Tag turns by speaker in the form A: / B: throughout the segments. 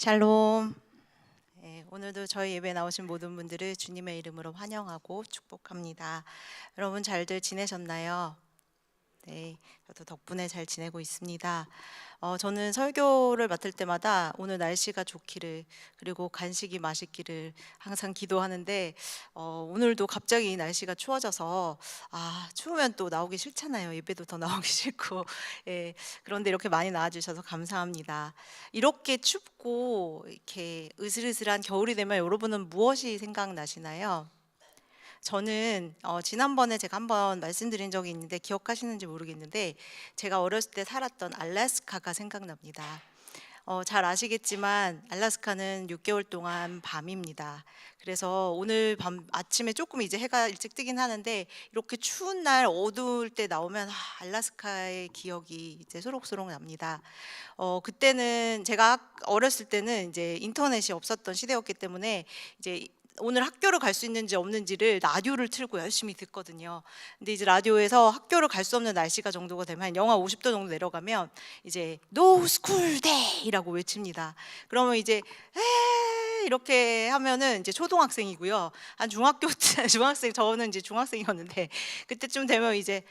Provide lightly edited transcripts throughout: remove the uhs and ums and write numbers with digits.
A: 샬롬. 오늘도 저희 예배 나오신 모든 분들을 주님의 이름으로 환영하고 축복합니다. 여러분 잘들 지내셨나요? 네, 저도 덕분에 잘 지내고 있습니다. 저는 설교를 맡을 때마다 오늘 날씨가 좋기를 그리고 간식이 맛있기를 항상 기도하는데 오늘도 갑자기 날씨가 추워져서 추우면 또 나오기 싫잖아요. 예배도 더 나오기 싫고 예, 그런데 이렇게 많이 나와주셔서 감사합니다. 이렇게 춥고 이렇게 으슬으슬한 겨울이 되면 여러분은 무엇이 생각나시나요? 저는 지난번에 제가 한번 말씀드린 적이 있는데 기억하시는지 모르겠는데 제가 어렸을 때 살았던 알래스카가 생각납니다. 잘 아시겠지만 알래스카는 6개월 동안 밤입니다. 그래서 오늘 밤 아침에 조금 이제 해가 일찍 뜨긴 하는데 이렇게 추운 날 어두울 때 나오면 알래스카의 기억이 이제 소록소록 납니다. 그때는 제가 어렸을 때는 이제 인터넷이 없었던 시대였기 때문에 이제 오늘 학교를 갈 수 있는지 없는지를 라디오를 틀고 열심히 듣거든요. 근데 이제 라디오에서 학교를 갈 수 없는 날씨가 정도가 되면 영하 50도 정도 내려가면 이제 No School Day라고 외칩니다. 그러면 이제 이렇게 하면은 이제 초등학생이고요. 한 중학교 때 중학생 저는 이제 중학생이었는데 그때쯤 되면 이제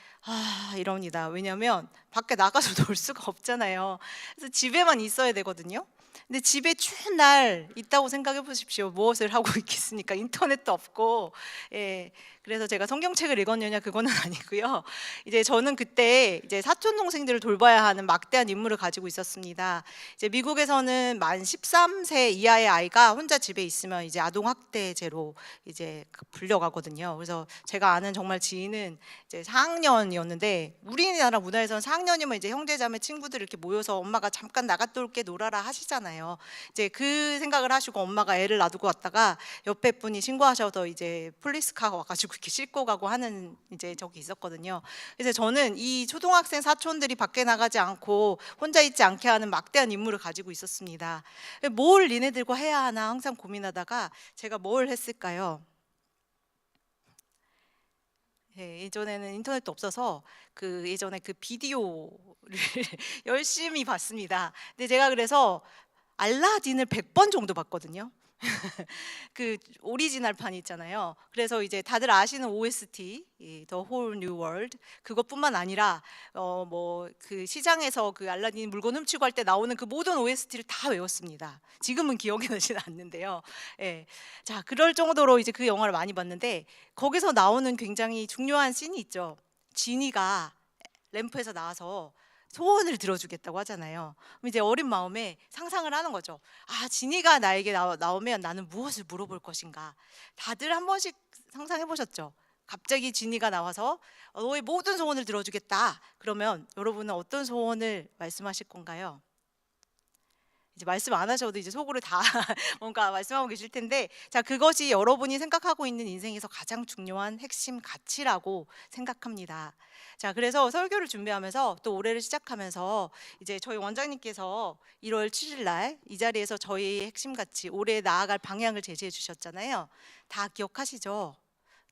A: 이럽니다. 왜냐면 밖에 나가서 놀 수가 없잖아요. 그래서 집에만 있어야 되거든요. 근데 집에 추운 날 있다고 생각해 보십시오. 무엇을 하고 있겠습니까? 인터넷도 없고. 예. 그래서 제가 성경책을 읽었느냐 그거는 아니고요. 이제 저는 그때 이제 사촌 동생들을 돌봐야 하는 막대한 임무를 가지고 있었습니다. 이제 미국에서는 만 13세 이하의 아이가 혼자 집에 있으면 이제 아동 학대죄로 이제 불려가거든요. 그래서 제가 아는 정말 지인은 이제 4학년이었는데 우리나라 문화에서는 4학년이면 이제 형제자매 친구들 이렇게 모여서 엄마가 잠깐 나갔다 올게 놀아라 하시잖아요. 이제 그 생각을 하시고 엄마가 애를 놔두고 왔다가 옆에 분이 신고하셔서 이제 폴리스카가 와가지고 이렇게 싣고 가고 하는 이제 적이 있었거든요. 그래서 저는 이 초등학생 사촌들이 밖에 나가지 않고 혼자 있지 않게 하는 막대한 임무를 가지고 있었습니다. 뭘 니네들과 해야 하나 항상 고민하다가 제가 뭘 했을까요? 예전에는 인터넷도 없어서 그 예전에 그 비디오를 열심히 봤습니다. 근데 제가 그래서 알라딘을 100번 정도 봤거든요. 그 오리지널판 있잖아요. 그래서 이제 다들 아시는 OST, 이 The Whole New World 그것뿐만 아니라 뭐 그 시장에서 그 알라딘 물건 훔치고 할 때 나오는 그 모든 OST를 다 외웠습니다. 지금은 기억이 나지는 않는데요. 예. 자, 그럴 정도로 이제 그 영화를 많이 봤는데 거기서 나오는 굉장히 중요한 씬이 있죠. 지니가 램프에서 나와서 소원을 들어주겠다고 하잖아요. 그럼 이제 어린 마음에 상상을 하는 거죠. 지니가 나에게 나오면 나는 무엇을 물어볼 것인가. 다들 한 번씩 상상해 보셨죠? 갑자기 지니가 나와서 너의 모든 소원을 들어주겠다. 그러면 여러분은 어떤 소원을 말씀하실 건가요? 이제 말씀 안 하셔도 이제 속으로 다 뭔가 말씀하고 계실 텐데, 자, 그것이 여러분이 생각하고 있는 인생에서 가장 중요한 핵심 가치라고 생각합니다. 자, 그래서 설교를 준비하면서 또 올해를 시작하면서 이제 저희 원장님께서 1월 7일 날 이 자리에서 저희 핵심 가치 올해 나아갈 방향을 제시해 주셨잖아요. 다 기억하시죠?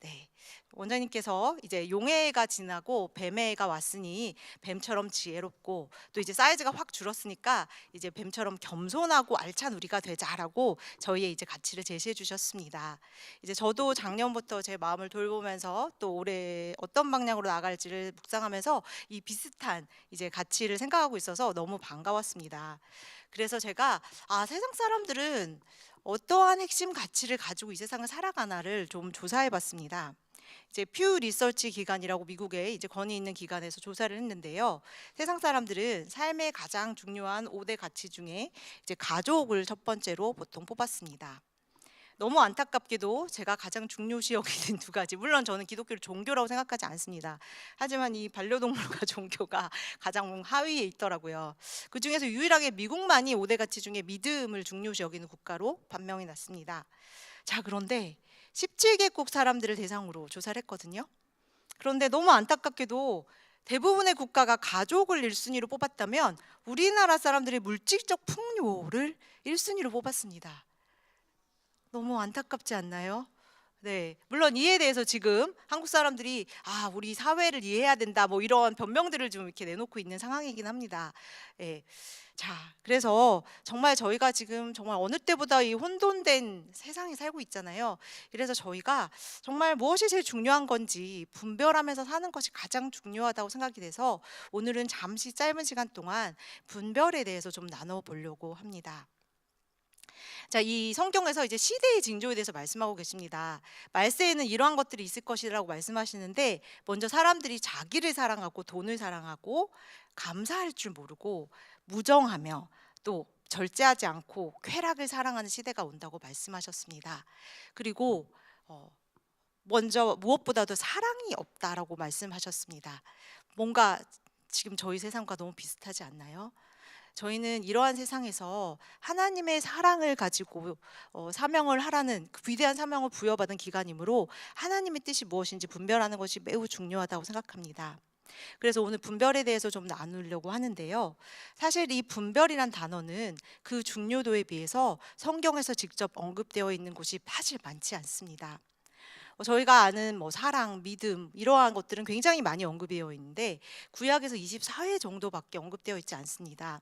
A: 네. 원장님께서 이제 용해가 지나고 뱀해가 왔으니 뱀처럼 지혜롭고 또 이제 사이즈가 확 줄었으니까 이제 뱀처럼 겸손하고 알찬 우리가 되자라고 저희의 이제 가치를 제시해 주셨습니다. 이제 저도 작년부터 제 마음을 돌보면서 또 올해 어떤 방향으로 나갈지를 묵상하면서 이 비슷한 이제 가치를 생각하고 있어서 너무 반가웠습니다. 그래서 제가 세상 사람들은 어떠한 핵심 가치를 가지고 이 세상을 살아가나를 좀 조사해 봤습니다. 이제 퓨 리서치 기관이라고 미국에 이제 권위 있는 기관에서 조사를 했는데요. 세상 사람들은 삶의 가장 중요한 5대 가치 중에 이제 가족을 첫 번째로 보통 뽑았습니다. 너무 안타깝게도 제가 가장 중요시 여기는 두 가지. 물론 저는 기독교를 종교라고 생각하지 않습니다. 하지만 이 반려동물과 종교가 가장 하위에 있더라고요. 그 중에서 유일하게 미국만이 5대 가치 중에 믿음을 중요시 여기는 국가로 판명이 났습니다. 자, 그런데 17개국 사람들을 대상으로 조사를 했거든요. 그런데 너무 안타깝게도 대부분의 국가가 가족을 1순위로 뽑았다면 우리나라 사람들이 물질적 풍요를 1순위로 뽑았습니다. 너무 안타깝지 않나요? 네. 물론 이에 대해서 지금 한국 사람들이 우리 사회를 이해해야 된다." 뭐 이런 변명들을 좀 이렇게 내놓고 있는 상황이긴 합니다. 예. 자, 그래서 정말 저희가 지금 정말 어느 때보다 이 혼돈된 세상에 살고 있잖아요. 그래서 저희가 정말 무엇이 제일 중요한 건지 분별하면서 사는 것이 가장 중요하다고 생각이 돼서 오늘은 잠시 짧은 시간 동안 분별에 대해서 좀 나눠 보려고 합니다. 자, 이 성경에서 이제 시대의 징조에 대해서 말씀하고 계십니다. 말세에는 이러한 것들이 있을 것이라고 말씀하시는데, 먼저 사람들이 자기를 사랑하고 돈을 사랑하고 감사할 줄 모르고 무정하며 또 절제하지 않고 쾌락을 사랑하는 시대가 온다고 말씀하셨습니다. 그리고 먼저 무엇보다도 사랑이 없다라고 말씀하셨습니다. 뭔가 지금 저희 세상과 너무 비슷하지 않나요? 저희는 이러한 세상에서 하나님의 사랑을 가지고 사명을 하라는 그 위대한 사명을 부여받은 기간이므로 하나님의 뜻이 무엇인지 분별하는 것이 매우 중요하다고 생각합니다. 그래서 오늘 분별에 대해서 좀 나누려고 하는데요. 사실 이 분별이란 단어는 그 중요도에 비해서 성경에서 직접 언급되어 있는 곳이 사실 많지 않습니다. 저희가 아는 뭐 사랑, 믿음 이러한 것들은 굉장히 많이 언급되어 있는데 구약에서 24회 정도밖에 언급되어 있지 않습니다.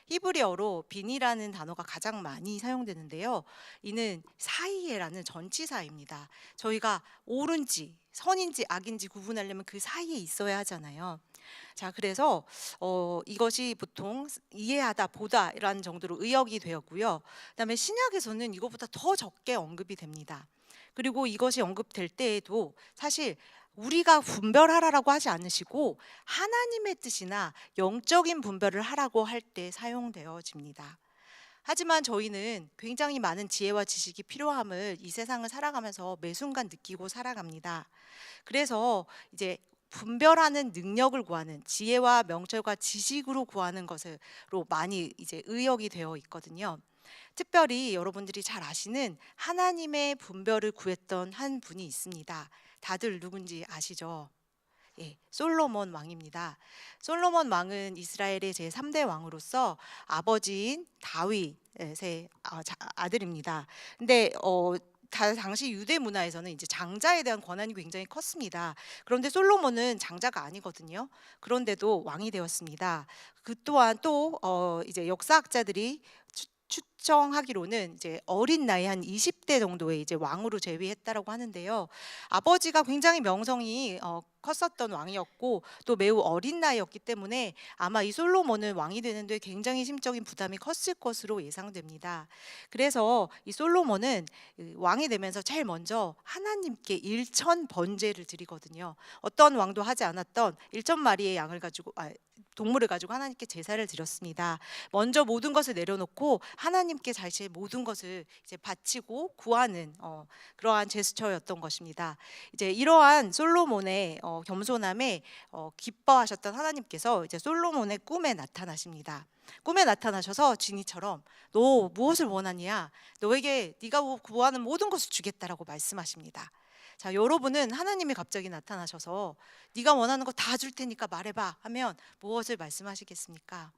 A: 히브리어로 빈이라는 단어가 가장 많이 사용되는데요. 이는 사이에라는 전치사입니다. 저희가 옳은지 선인지 악인지 구분하려면 그 사이에 있어야 하잖아요. 자, 그래서 이것이 보통 이해하다, 보다라는 정도로 의역이 되었고요. 그다음에 신약에서는 이것보다 더 적게 언급이 됩니다. 그리고 이것이 언급될 때에도 사실 우리가 분별하라라고 하지 않으시고 하나님의 뜻이나 영적인 분별을 하라고 할 때 사용되어집니다. 하지만 저희는 굉장히 많은 지혜와 지식이 필요함을 이 세상을 살아가면서 매 순간 느끼고 살아갑니다. 그래서 이제 분별하는 능력을 구하는 지혜와 명철과 지식으로 구하는 것으로 많이 이제 의역이 되어 있거든요. 특별히 여러분들이 잘 아시는 하나님의 분별을 구했던 한 분이 있습니다. 다들 누군지 아시죠? 예, 솔로몬 왕입니다. 솔로몬 왕은 이스라엘의 제3대 왕으로서 아버지인 다윗의 아들입니다. 근데 당시 유대 문화에서는 이제 장자에 대한 권한이 굉장히 컸습니다. 그런데 솔로몬은 장자가 아니거든요. 그런데도 왕이 되었습니다. 그 또한 또 이제 역사학자들이 추정하기로는 이제 어린 나이 한 20대 정도에 이제 왕으로 재위했다라고 하는데요. 아버지가 굉장히 명성이 컸었던 왕이었고 또 매우 어린 나이였기 때문에 아마 이 솔로몬은 왕이 되는데 굉장히 심적인 부담이 컸을 것으로 예상됩니다. 그래서 이 솔로몬은 왕이 되면서 제일 먼저 하나님께 일천 번제를 드리거든요. 어떤 왕도 하지 않았던 일천 마리의 양을 가지고 동물을 가지고 하나님께 제사를 드렸습니다. 먼저 모든 것을 내려놓고 하나님께 자신의 모든 것을 이제 바치고 구하는 그러한 제스처였던 것입니다. 이제 이러한 솔로몬의 겸손함에 기뻐하셨던 하나님께서 이제 솔로몬의 꿈에 나타나십니다. 꿈에 나타나셔서 지니처럼 너 무엇을 원하냐? 너에게 네가 구하는 모든 것을 주겠다라고 말씀하십니다. 자, 여러분은 하나님이 갑자기 나타나셔서 네가 원하는 거 다 줄 테니까 말해봐 하면 무엇을 말씀하시겠습니까?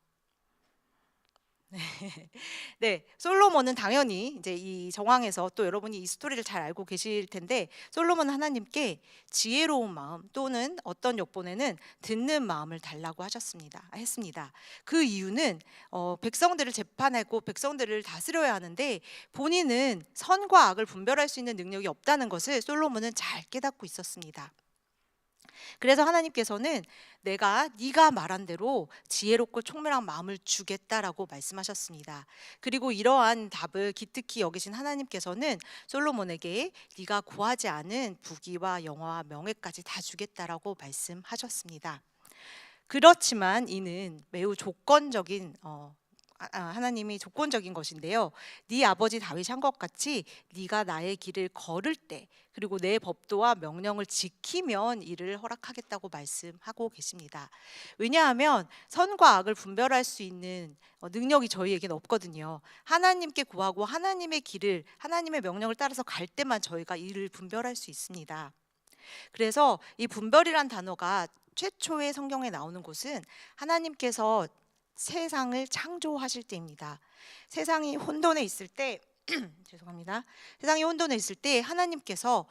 A: 네, 솔로몬은 당연히 이제 이 정황에서 또 여러분이 이 스토리를 잘 알고 계실 텐데 솔로몬은 하나님께 지혜로운 마음 또는 어떤 역본에는 듣는 마음을 달라고 했습니다. 그 이유는 백성들을 재판하고 백성들을 다스려야 하는데 본인은 선과 악을 분별할 수 있는 능력이 없다는 것을 솔로몬은 잘 깨닫고 있었습니다. 그래서 하나님께서는 내가 네가 말한 대로 지혜롭고 총명한 마음을 주겠다라고 말씀하셨습니다. 그리고 이러한 답을 기특히 여기신 하나님께서는 솔로몬에게 네가 구하지 않은 부귀와 영화와 명예까지 다 주겠다라고 말씀하셨습니다. 그렇지만 이는 매우 조건적인 하나님이 조건적인 것인데요. 네 아버지 다윗이 한 것 같이 네가 나의 길을 걸을 때 그리고 내 법도와 명령을 지키면 이를 허락하겠다고 말씀하고 계십니다. 왜냐하면 선과 악을 분별할 수 있는 능력이 저희에게는 없거든요. 하나님께 구하고 하나님의 길을 하나님의 명령을 따라서 갈 때만 저희가 이를 분별할 수 있습니다. 그래서 이 분별이란 단어가 최초의 성경에 나오는 곳은 하나님께서 세상을 창조하실 때입니다. 세상이 혼돈에 있을 때 죄송합니다. 세상이 혼돈해 있을 때 하나님께서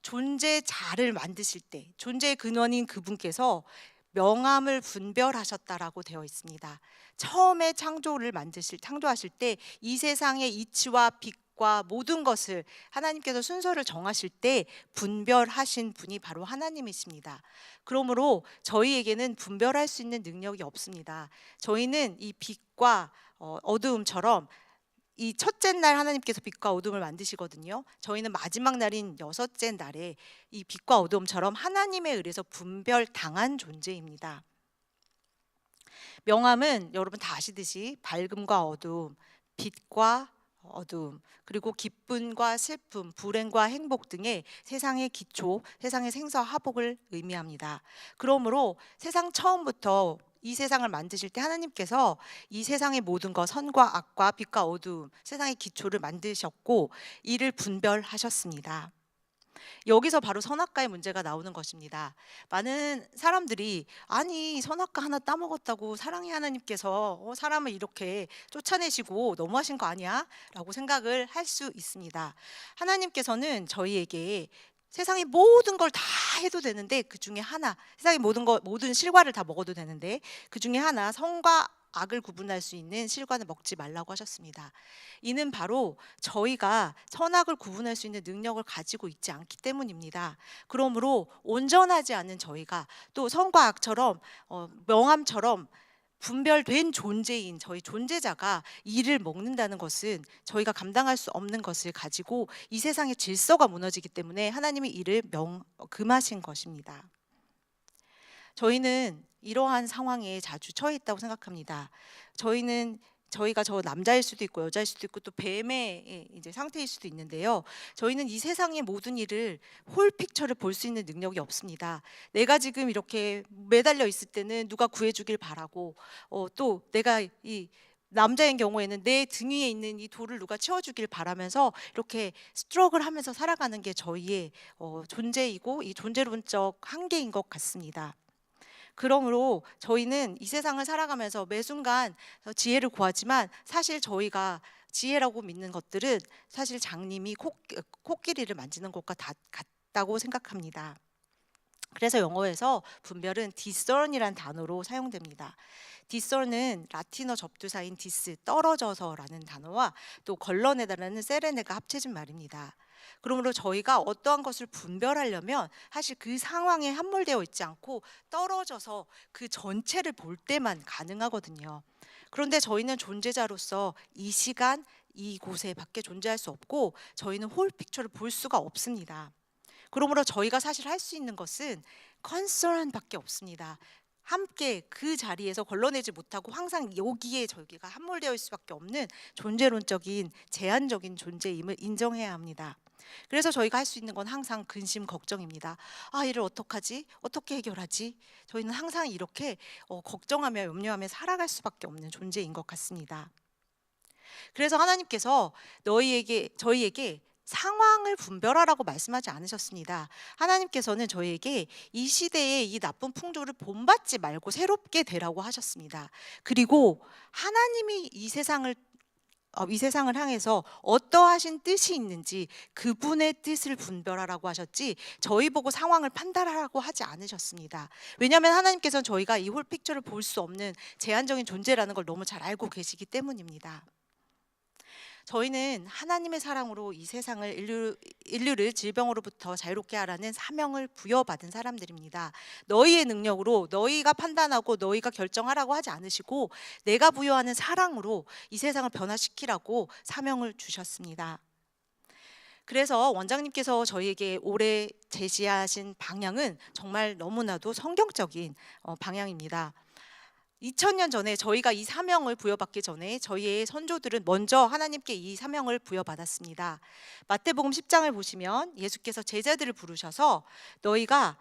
A: 존재자를 만드실 때 존재의 근원인 그분께서 명암을 분별하셨다라고 되어 있습니다. 처음에 창조하실 때 이 세상의 이치와 빛과 모든 것을 하나님께서 순서를 정하실 때 분별하신 분이 바로 하나님이십니다. 그러므로 저희에게는 분별할 수 있는 능력이 없습니다. 저희는 이 빛과 어두움처럼 이 첫째 날 하나님께서 빛과 어둠을 만드시거든요. 저희는 마지막 날인 여섯째 날에 이 빛과 어둠처럼 하나님에 의해서 분별당한 존재입니다. 명암은 여러분 다 아시듯이 밝음과 어둠, 빛과 어둠, 그리고 기쁨과 슬픔, 불행과 행복 등의 세상의 기초, 세상의 생사화복을 의미합니다. 그러므로 세상 처음부터 이 세상을 만드실 때 하나님께서 이 세상의 모든 것, 선과 악과 빛과 어둠, 세상의 기초를 만드셨고 이를 분별하셨습니다. 여기서 바로 선악과의 문제가 나오는 것입니다. 많은 사람들이 아니 선악과 하나 따먹었다고 사랑의 하나님께서 사람을 이렇게 쫓아내시고 너무하신 거 아니야? 라고 생각을 할 수 있습니다. 하나님께서는 저희에게 세상의 모든 걸 다 해도 되는데 그 중에 하나, 세상의 모든 실과를 다 먹어도 되는데 그 중에 하나, 선과 악을 구분할 수 있는 실과는 먹지 말라고 하셨습니다. 이는 바로 저희가 선악을 구분할 수 있는 능력을 가지고 있지 않기 때문입니다. 그러므로 온전하지 않은 저희가 또 선과 악처럼 명함처럼 분별된 존재인 저희 존재자가 이를 먹는다는 것은 저희가 감당할 수 없는 것을 가지고 이 세상의 질서가 무너지기 때문에 하나님이 이를 금하신 것입니다. 저희는 이러한 상황에 자주 처해 있다고 생각합니다. 저희가 저 남자일 수도 있고 여자일 수도 있고 또 뱀의 이제 상태일 수도 있는데요. 저희는 이 세상의 모든 일을 홀 픽처를 볼 수 있는 능력이 없습니다. 내가 지금 이렇게 매달려 있을 때는 누가 구해주길 바라고 또 내가 이 남자인 경우에는 내 등 위에 있는 이 돌을 누가 치워주길 바라면서 이렇게 스트럭을 하면서 살아가는 게 저희의 존재이고 이 존재론적 한계인 것 같습니다. 그러므로 저희는 이 세상을 살아가면서 매 순간 지혜를 구하지만 사실 저희가 지혜라고 믿는 것들은 사실 장님이 코끼리를 만지는 것과 같다고 생각합니다. 그래서 영어에서 분별은 discern이란 단어로 사용됩니다. discern은 라틴어 접두사인 dis, 떨어져서라는 단어와 또 걸러내다라는 세레네가 합쳐진 말입니다. 그러므로 저희가 어떠한 것을 분별하려면 사실 그 상황에 함몰되어 있지 않고 떨어져서 그 전체를 볼 때만 가능하거든요. 그런데 저희는 존재자로서 이 시간, 이곳에 밖에 존재할 수 없고 저희는 홀 픽처를 볼 수가 없습니다. 그러므로 저희가 사실 할 수 있는 것은 concern밖에 없습니다. 함께 그 자리에서 걸러내지 못하고 항상 여기에 저기가 함몰되어 있을 수밖에 없는 존재론적인 제한적인 존재임을 인정해야 합니다. 그래서 저희가 할 수 있는 건 항상 근심 걱정입니다. 아, 이를 어떡하지? 어떻게 해결하지? 저희는 항상 이렇게 걱정하며 염려하며 살아갈 수밖에 없는 존재인 것 같습니다. 그래서 하나님께서 저희에게 상황을 분별하라고 말씀하지 않으셨습니다. 하나님께서는 저희에게 이 시대의 이 나쁜 풍조를 본받지 말고 새롭게 되라고 하셨습니다. 그리고 하나님이 이 세상을 향해서 어떠하신 뜻이 있는지 그분의 뜻을 분별하라고 하셨지 저희 보고 상황을 판단하라고 하지 않으셨습니다. 왜냐하면 하나님께서는 저희가 이 홀 픽처를 볼 수 없는 제한적인 존재라는 걸 너무 잘 알고 계시기 때문입니다. 저희는 하나님의 사랑으로 이 세상을 인류를 질병으로부터 자유롭게 하라는 사명을 부여받은 사람들입니다. 너희의 능력으로 너희가 판단하고 너희가 결정하라고 하지 않으시고 내가 부여하는 사랑으로 이 세상을 변화시키라고 사명을 주셨습니다. 그래서 원장님께서 저희에게 올해 제시하신 방향은 정말 너무나도 성경적인 방향입니다. 2000년 전에 저희가 이 사명을 부여받기 전에 저희의 선조들은 먼저 하나님께 이 사명을 부여받았습니다. 마태복음 10장을 보시면 예수께서 제자들을 부르셔서 너희가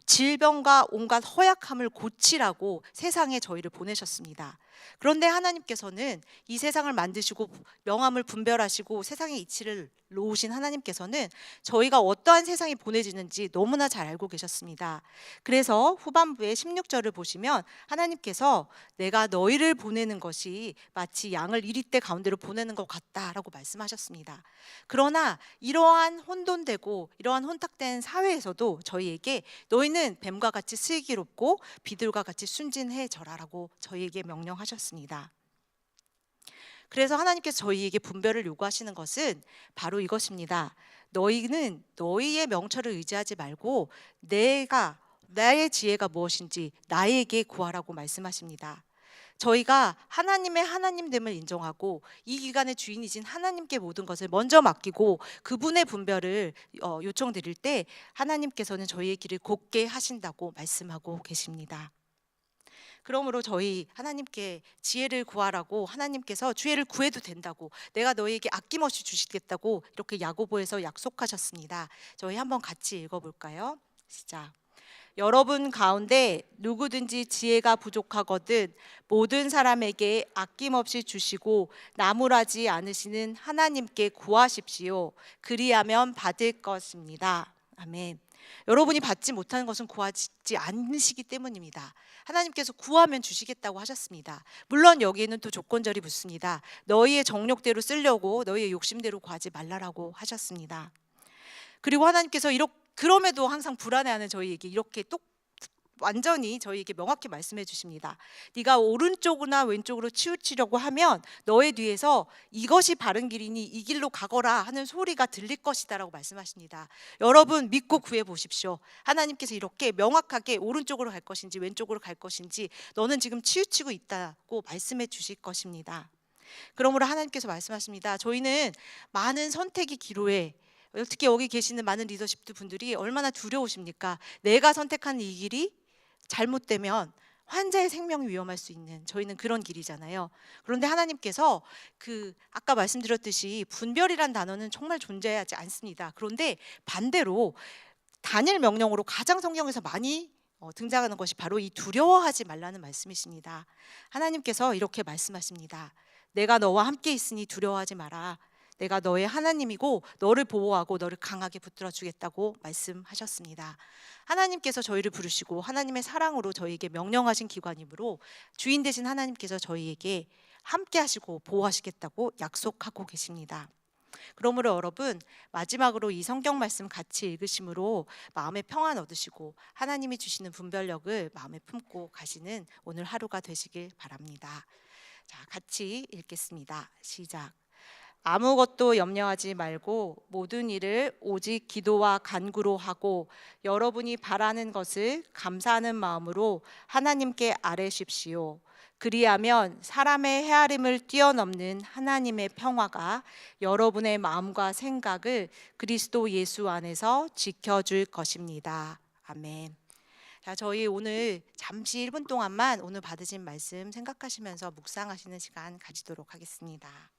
A: 질병과 온갖 허약함을 고치라고 세상에 저희를 보내셨습니다. 그런데 하나님께서는 이 세상을 만드시고 명암을 분별하시고 세상의 이치를 놓으신 하나님께서는 저희가 어떠한 세상이 보내지는지 너무나 잘 알고 계셨습니다. 그래서 후반부의 16절을 보시면 하나님께서 내가 너희를 보내는 것이 마치 양을 이리떼 가운데로 보내는 것 같다라고 말씀하셨습니다. 그러나 이러한 혼돈되고 이러한 혼탁된 사회에서도 저희에게 너희는 뱀과 같이 슬기롭고 비둘과 같이 순진해져라라고 저희에게 명령하셨습니다. 그래서 하나님께서 저희에게 분별을 요구하시는 것은 바로 이것입니다. 너희는 너희의 명철을 의지하지 말고 나의 지혜가 무엇인지 나에게 구하라고 말씀하십니다. 저희가 하나님의 하나님됨을 인정하고 이 기간의 주인이신 하나님께 모든 것을 먼저 맡기고 그분의 분별을 요청드릴 때 하나님께서는 저희의 길을 곱게 하신다고 말씀하고 계십니다. 그러므로 저희 하나님께 지혜를 구하라고 하나님께서 지혜를 구해도 된다고 내가 너희에게 아낌없이 주시겠다고 이렇게 야고보에서 약속하셨습니다. 저희 한번 같이 읽어볼까요? 시작. 여러분 가운데 누구든지 지혜가 부족하거든 모든 사람에게 아낌없이 주시고 나무라지 않으시는 하나님께 구하십시오. 그리하면 받을 것입니다. 아멘. 여러분이 받지 못하는 것은 구하지 않으시기 때문입니다. 하나님께서 구하면 주시겠다고 하셨습니다. 물론 여기에는 또 조건절이 붙습니다. 너희의 정욕대로 쓰려고 너희의 욕심대로 구하지 말라라고 하셨습니다. 그리고 하나님께서 그럼에도 항상 불안해하는 저희에게 이렇게 완전히 저희에게 명확히 말씀해 주십니다. 네가 오른쪽이나 왼쪽으로 치우치려고 하면 너의 뒤에서 이것이 바른 길이니 이 길로 가거라 하는 소리가 들릴 것이다 라고 말씀하십니다. 여러분 믿고 구해 보십시오. 하나님께서 이렇게 명확하게 오른쪽으로 갈 것인지 왼쪽으로 갈 것인지 너는 지금 치우치고 있다고 말씀해 주실 것입니다. 그러므로 하나님께서 말씀하십니다. 저희는 많은 선택의 기로에 특히 여기 계시는 많은 리더십 분들이 얼마나 두려우십니까? 내가 선택한 이 길이 잘못되면 환자의 생명이 위험할 수 있는 저희는 그런 길이잖아요. 그런데 하나님께서 아까 말씀드렸듯이 분별이란 단어는 정말 존재하지 않습니다. 그런데 반대로 단일 명령으로 가장 성경에서 많이 등장하는 것이 바로 이 두려워하지 말라는 말씀이십니다. 하나님께서 이렇게 말씀하십니다. 내가 너와 함께 있으니 두려워하지 마라. 내가 너의 하나님이고 너를 보호하고 너를 강하게 붙들어 주겠다고 말씀하셨습니다. 하나님께서 저희를 부르시고 하나님의 사랑으로 저희에게 명령하신 기관이므로 주인 되신 하나님께서 저희에게 함께 하시고 보호하시겠다고 약속하고 계십니다. 그러므로 여러분 마지막으로 이 성경 말씀 같이 읽으심으로 마음의 평안 얻으시고 하나님이 주시는 분별력을 마음에 품고 가시는 오늘 하루가 되시길 바랍니다. 자, 같이 읽겠습니다. 시작. 아무것도 염려하지 말고 모든 일을 오직 기도와 간구로 하고 여러분이 바라는 것을 감사하는 마음으로 하나님께 아뢰십시오. 그리하면 사람의 헤아림을 뛰어넘는 하나님의 평화가 여러분의 마음과 생각을 그리스도 예수 안에서 지켜줄 것입니다. 아멘. 자, 저희 오늘 잠시 1분 동안만 오늘 받으신 말씀 생각하시면서 묵상하시는 시간 가지도록 하겠습니다.